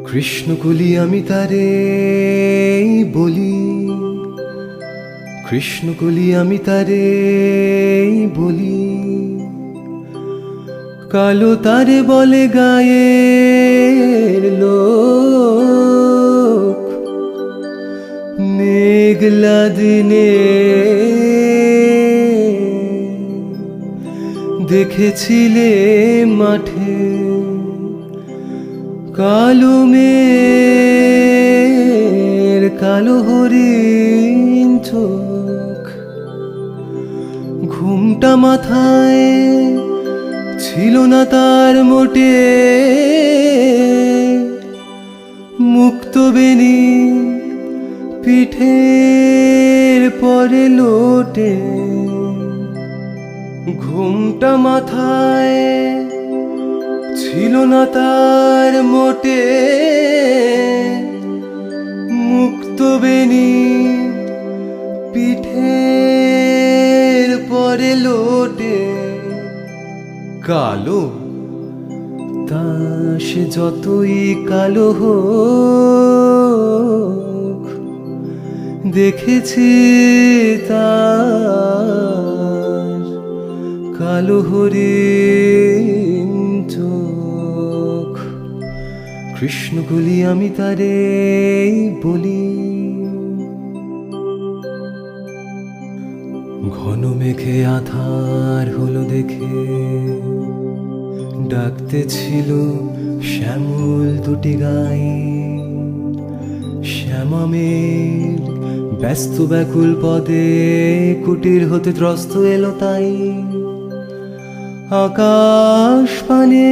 কৃষ্ণকলি আমি তারে বলি, কৃষ্ণকলি আমি তারে বলি, কালো তারে বলে গায়ের লোক। মেঘলা দিনে দেখেছিলে মাঠে কালো মেয়ের কালো হরিণ চোখ। ঘুমটা মাথায় ছিল না তার মোটে, মুক্ত বেনি পিঠের পরে লোটে। ঘুমটা মাথায় ছিল না তার মোটে, মুক্ত বেনি পিঠের পরে লোটে। কালো তা সে যতই কালো হোক, দেখেছি তার কালো হরিণ চোখ। কৃষ্ণকলি আমি তারে বলি। ঘন মেঘে আধার হলো দেখে ডাকতেছিল শ্যামল দুটি গাই। শ্যামামের ব্যস্ত ব্যাকুল পদে কুটির হতে ত্রস্ত এলো তাই। আকাশ পানে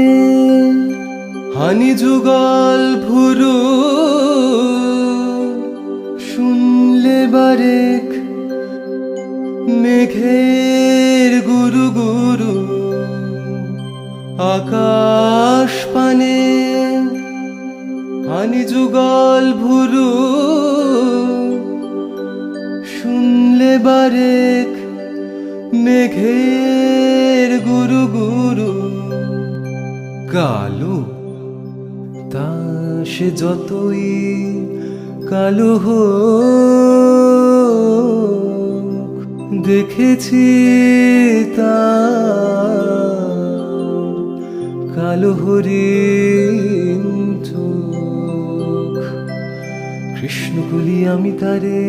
হানি যুগল ভুরু, শুনলে বারেক মেঘের গুরু গুরু। আকাশ পানে হানি যুগল ভুরু, শুনলে বারেক মেঘের গুরু গুরু। কালো তা সে যতই কালো হোক, দেখেছি তার কালো হরিণ চোখ। কৃষ্ণকলি আমি তারে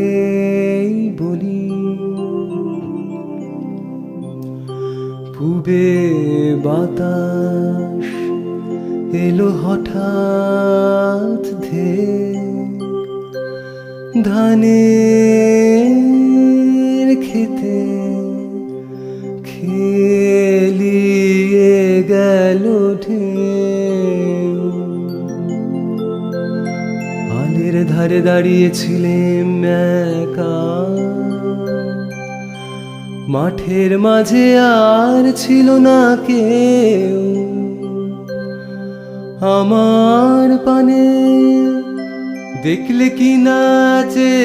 বলি। পূবে বাতাস এলো হঠাৎ ধে, ধানের খেতে খেলিয়ে গেল ঢেউ। আলের ধারে দাঁড়িয়েছিলেন একা, মাঠের মাঝে আর ছিল না কেউ। আমার পানে দেখলে কি নাচে,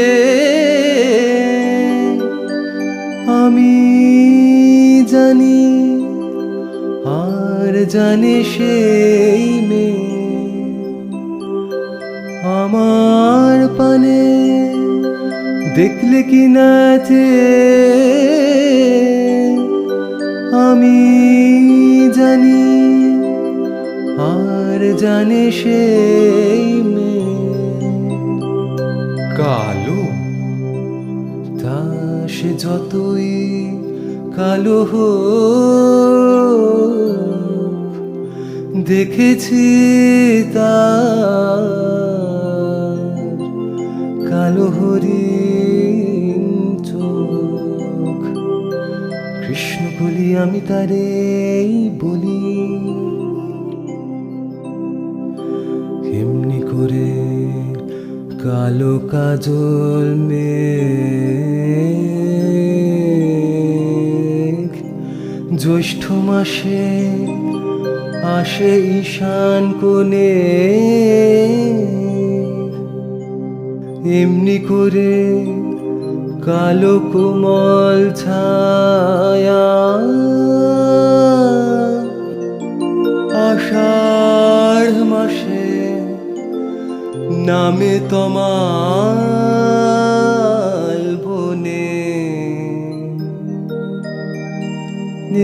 আমি জানি আর জানে সেই মেয়ে। আমার পানে দেখলে কি নাচে, আমি জানি আর জানে সেই মেয়ে। কালো তা সে যতই কালো হোক, দেখেছি তার কালো হরিণ চোখ। কৃষ্ণকলি আমি তারে বলি। এমনি করে কালো কাজল মেঘ জ্যৈষ্ঠ মাসে আসে ঈশান কোণে। এমনি করে কালো কোমল ছায়া নামে তমাল বনে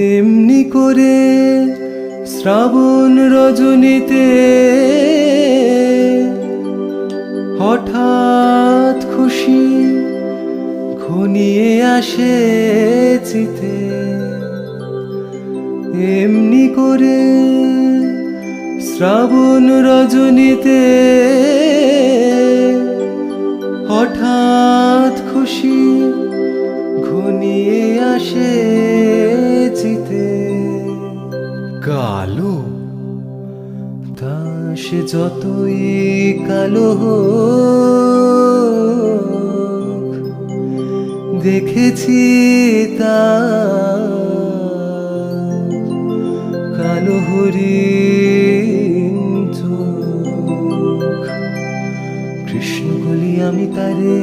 এমনি করে শ্রাবণ রজনীতে হঠাৎ খুশি ঘনিয়ে আসে চিতে এমনি করে শ্রাবণ রজনীতে হঠাৎ খুশি ঘনিয়ে আসে চিতে কালো তা সে যতই কালো হোক দেখেছি তা কালো হরিণ চোখ কৃষ্ণ বলি আমি তারে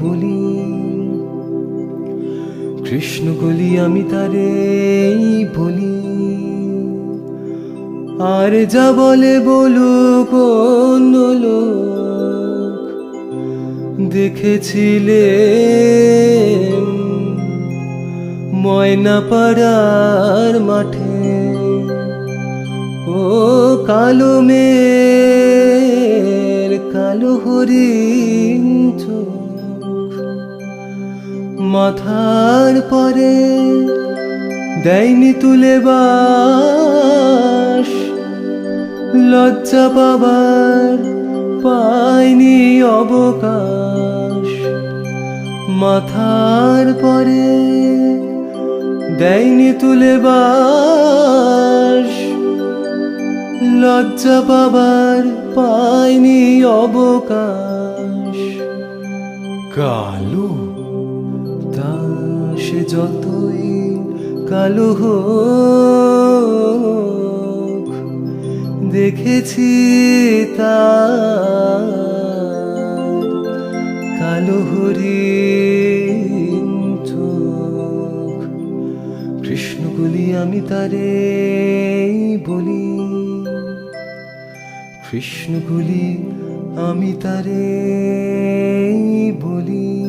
বলি কৃষ্ণ বলি আমি তারে বলি আর যা বলে বলুক অন্য লোক দেখেছিলে ময়নাপাড়ার মাঠে ও কালো মেয়ের কালো হরিণ চোখ মাথার পরে দেয়নি তুলে বাস লজ্জা পাবার পায়নি অবকাশ মাথার পরে দেয়নি তুলে বাস লজ্জা পাবার পায়নি অবকাশ কালো তা সে যতই কালো হোক দেখেছি তার কালো হরিণ চোখ কৃষ্ণ বলি আমি তারে বলি কৃষ্ণ বলি আমি তারে বলি।